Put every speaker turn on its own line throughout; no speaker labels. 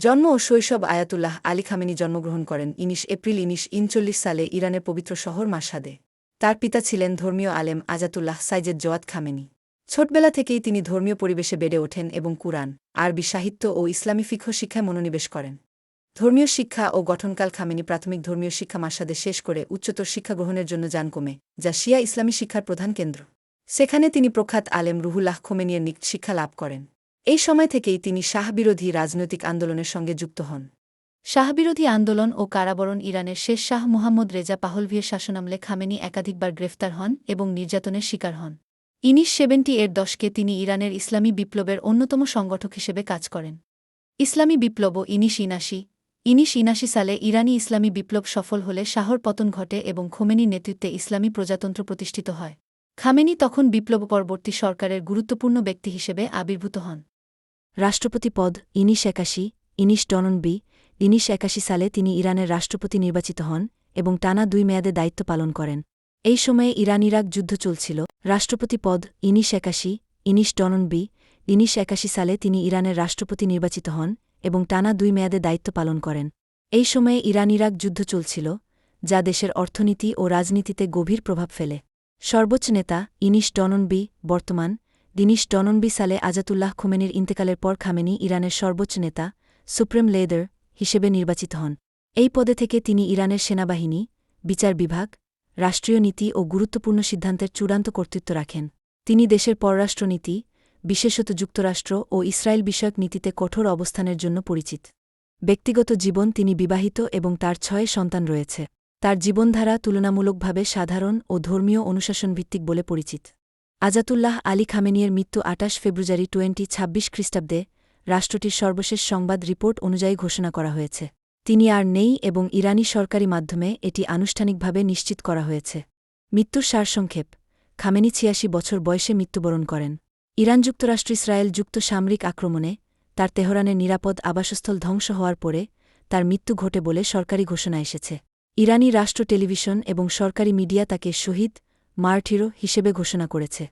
জন্ম ও শৈশব Ayatollah Ali Khamenei জন্মগ্রহণ করেন ১৯ এপ্রিল ১৯৩৯ সালে ইরানের পবিত্র শহর মাশহাদে। তার পিতা ছিলেন ধর্মীয় আলেম আজাতুল্লাহ সাইয়েদ জওয়াদ খামেনি। ছোটবেলা থেকেই তিনি ধর্মীয় পরিবেশে বেড়ে ওঠেন এবং কুরআন, আরবি সাহিত্য ও ইসলামী ফিকহ শিক্ষায় মনোনিবেশ করেন। ধর্মীয় শিক্ষা ও গঠনকাল খামেনি প্রাথমিক ধর্মীয় শিক্ষা মাশহাদে শেষ করে উচ্চতর শিক্ষা গ্রহণের জন্য যান কোমে, যা শিয়া ইসলামী শিক্ষার প্রধান কেন্দ্র। সেখানে তিনি প্রখ্যাত আলেম রুহুল্লাহ খোমেনির নিকট শিক্ষা লাভ করেন। এই সময় থেকেই তিনি শাহবিরোধী রাজনৈতিক আন্দোলনের সঙ্গে যুক্ত হন। শাহবিরোধী আন্দোলন ও কারাবরণ ইরানের শেষ শাহ মুহাম্মদ রেজা পাহলভির শাসনামলে খামেনি একাধিকবার গ্রেফতার হন এবং নির্যাতনের শিকার হন। ১৯৭০ দশকে তিনি ইরানের ইসলামী বিপ্লবের অন্যতম সংগঠক হিসেবে কাজ করেন। ইসলামী বিপ্লব ১৯৭৯ সালে ইরানি ইসলামী বিপ্লব সফল হলে শাহর পতন ঘটে এবং খোমেনির নেতৃত্বে ইসলামী প্রজাতন্ত্র প্রতিষ্ঠিত হয়। খামেনি তখন বিপ্লব পরবর্তী সরকারের গুরুত্বপূর্ণ ব্যক্তি হিসেবে আবির্ভূত হন।
রাষ্ট্রপতি পদ ১৯৮১ সালে তিনি ইরানের রাষ্ট্রপতি নির্বাচিত হন এবং টানা ২ মেয়াদে দায়িত্ব পালন করেন। এই সময়ে ইরান-ইরাক যুদ্ধ চলছিল। রাষ্ট্রপতি পদ ১৯৮১ সালে তিনি ইরানের রাষ্ট্রপতি নির্বাচিত হন এবং টানা ২ মেয়াদে দায়িত্ব পালন করেন। এই সময়ে ইরান-ইরাক যুদ্ধ চলছিল, যা দেশের অর্থনীতি ও রাজনীতিতে গভীর প্রভাব ফেলে। সর্বোচ্চ নেতা বর্তমান ১৯৯ সালে আজাতুল্লাহ খোমেনির ইন্তেকালের পর খামেনি ইরানের সর্বোচ্চ নেতা সুপ্রিম লিডার হিসেবে নির্বাচিত হন। এই পদে থেকে তিনি ইরানের সেনাবাহিনী, বিচার বিভাগ, রাষ্ট্রীয় নীতি ও গুরুত্বপূর্ণ সিদ্ধান্তের চূড়ান্ত কর্তৃত্ব রাখেন। তিনি দেশের পররাষ্ট্রনীতি, বিশেষত যুক্তরাষ্ট্র ও ইসরায়েল বিষয়ক নীতিতে কঠোর অবস্থানের জন্য পরিচিত। ব্যক্তিগত জীবন তিনি বিবাহিত এবং তার ৬ সন্তান রয়েছে। তার জীবনধারা তুলনামূলকভাবে সাধারণ ও ধর্মীয় অনুশাসনভিত্তিক বলে পরিচিত। আজাতুল্লাহ আলী খামেনির মৃত্যু ২৮ ফেব্রুয়ারি ২০২৬ খ্রিস্টাব্দে রাষ্ট্রটির সর্বশেষ সংবাদ রিপোর্ট অনুযায়ী ঘোষণা করা হয়েছে। তিনি আর নেই এবং ইরানি সরকারি মাধ্যমে এটি আনুষ্ঠানিকভাবে নিশ্চিত করা হয়েছে। মৃত্যুর সারসংক্ষেপ: খামেনি ৮৬ বছর বয়সে মৃত্যুবরণ করেন। ইরান যুক্তরাষ্ট্র ইসরায়েল যুক্ত সামরিক আক্রমণে তার তেহরানের নিরাপদ আবাসস্থল ধ্বংস হওয়ার পরে তার মৃত্যু ঘটে বলে সরকারি ঘোষণা এসেছে। ইরানি রাষ্ট্র টেলিভিশন এবং সরকারি মিডিয়া তাকে শহীদ, মার্টিরো হিসেবে ঘোষণা করেছে।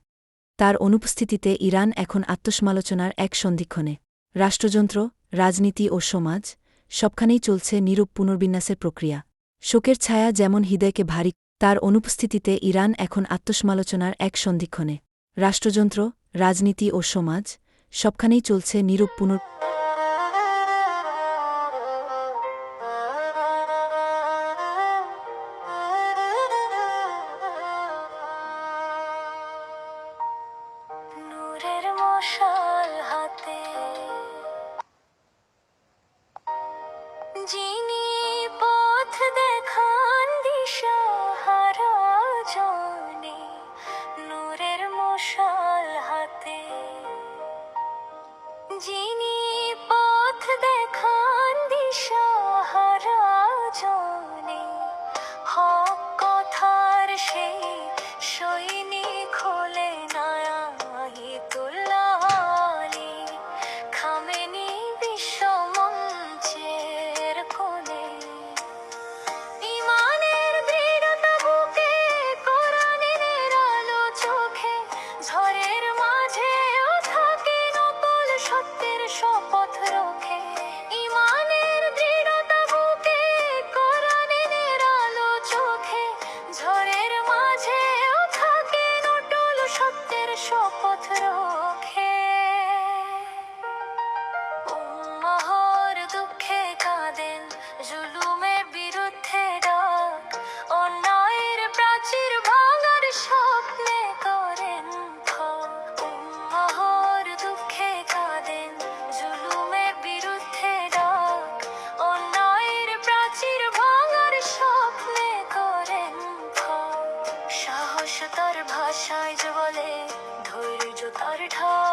তার অনুপস্থিতিতে ইরান এখন আত্মসমালোচনার এক সন্ধিক্ষণে। রাষ্ট্রযন্ত্র, রাজনীতি ও সমাজ সবখানেই চলছে নীরব পুনর্বিন্যাসের প্রক্রিয়া। শোকের ছায়া যেমন হৃদয়কে ভারী, তার অনুপস্থিতিতে ইরান এখন আত্মসমালোচনার এক সন্ধিক্ষণে। রাষ্ট্রযন্ত্র, রাজনীতি ও সমাজ সবখানেই চলছে নীরব
নূরের মশাল হাতে যিনি পথ দেখান দিশাহারা জনে, নূরের মশাল হাতে যিনি পথ দেখান দিশাহারা জনে, হক কথার সেই সৈনিক হলেন আয়াতুল্লাহ আলী খামেনি বিশ্বমঞ্চের কোণে। ইমানের দৃঢ়তা বুকে, কোরআনের আলো চোখে, ঝড়ের মাঝেও থাকেন অটল সত্যের শপথ রক্ষে। ইমানের দৃঢ়তা বুকে, কোরআনের আলো চোখে, ঝড়ের মাঝেও থাকেন অটল সত্যের শপথ রক্ষে। উম্মাহর দুঃখে কাঁদেন, জুলুমের বিরুদ্ধে ডাক, অন্যায়ের প্রাচীর ভাঙার স্বপ্নে করেন থর। উম্মাহর দুঃখে কাঁদেন, জুলুমের বিরুদ্ধে ডাক, অন্যায়ের প্রাচীর ভাঙার স্বপ্নে করেন থর। সাহস তার ভাষায় যে বলে, ধৈর্য তার ঢাল।